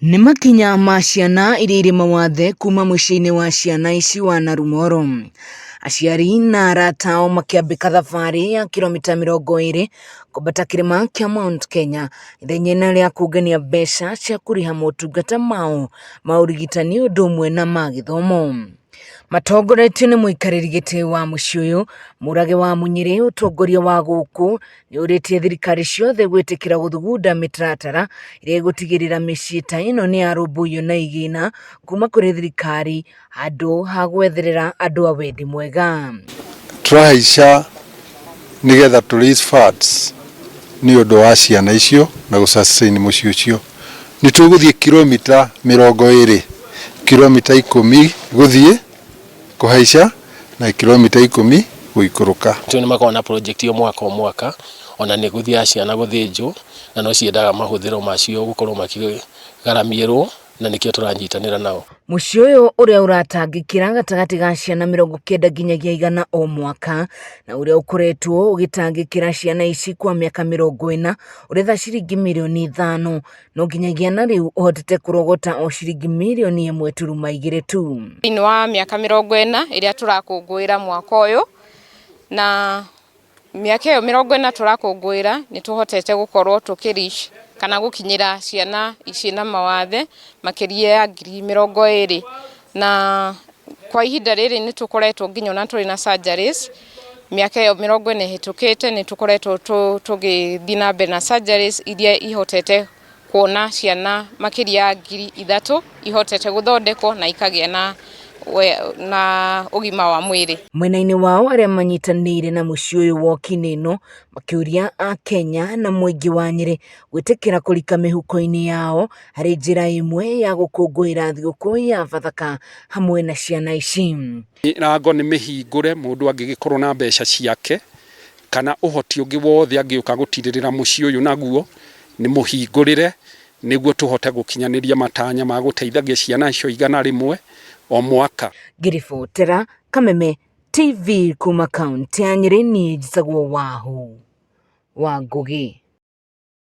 Nĩ makinya ma ciana iria irĩ mawathe kuma mucii wa ciana ici wa Narumoru. Aciari na arata ao makĩambĩka thabarĩ ya kilomita 20 kwambata kĩrĩma kĩa Mount Kenya ithenya rĩa kũngania mbeca cia kũrĩha motungata mao ma urigitani ũndũ ũmwe na ma githomo. Matongoretio nĩ mũikarĩri gĩtĩ wa mucii ũyũ, mũrage wa Nyeri, ũtongoria wa gũkũ nĩ ũrĩtie thirikari ciothe gwĩtĩkĩra guthugunda mitaratara ĩrĩa ĩgũtigĩrĩra mĩciĩ ta ĩno nĩ yarũmbũiyo na igĩna kuma kũrĩ thirikari handũ ha gwetherera andũ a wendi mwega. Tũrahaica nĩgetha tũ raise funds nĩ ũndũ wa ciana icio na gũsustain mucii ũcio. Nĩ tũgũthiĩ kilomita 20, kilomita 10 gũthiĩ kuhaica na kilomita 10 guikũrũka. Nĩ makoragwo na project yo mwaka o mwaka, ona nĩ gũthia ciana gũthĩnjwo na no ciendaga mahũthĩro macio gũkorwo makĩgaramirwo na nĩkĩo tũranyitanĩra nao. Mucii ũyũ ũrĩa ũratangĩkĩra gatagatĩ ga ciana 90 nginyagia 100 o mwaka na ũrĩa ũkoretwo ũgĩtangĩkĩra ciana ici kwa mĩaka 40 ũretha ciringi mirioni 5 no nginyagia na rĩu ũhotete kũrogota o ciringi mirioni 1.2 tu. Thĩinĩ wa mĩaka 40 ĩrĩa tũrakũngũĩra mwaka ũyũ, na mĩaka ĩyo 40 tũrakũngũĩra nĩ tũhotete gũkorwo tũkĩreach kana gũkinyĩra ciana ici na mawathe makĩria ya 20,000, na kwa ihinda rĩrĩ nĩ tũkoretwo nginya na tũrĩ na surgeries. Mĩaka ĩyo 40 ĩhĩtũkĩte nĩ tũkoretwo tũgĩthiĩ na mbere na surgeries iria ihotete kuona ciana makĩria ya 3,000 ihotete gũthondekwo na ikagĩa na ugima wa mwiri. Mwena-inĩ wao arĩa manyitanĩire na mucii ũyũ woki-inĩ ĩno makĩũria a Kenya na mũingĩ wa Nyeri gwĩtĩkĩra kũrika mĩhuko-inĩ yao harĩ njĩra ĩmwe ya gũkũngũĩra thigũkũ ya Bathaka hamwe na ciana ici. Rango nĩ mĩhingũre, mũndũ angĩgĩkorwo na mbeca ciake kana ũhoti ũngĩ wothe angĩũka gũtirĩrĩra mucii ũyũ naguo nĩ mũhingũrĩre nĩguo tũhote gũkinyanĩria matanya ma gũteithagia ciana icio 100 o mwaka. Ngĩribotera Kameme TV kuma kaunti ya Nyeri, niĩ njĩtagwo Wahu wa Ngugi.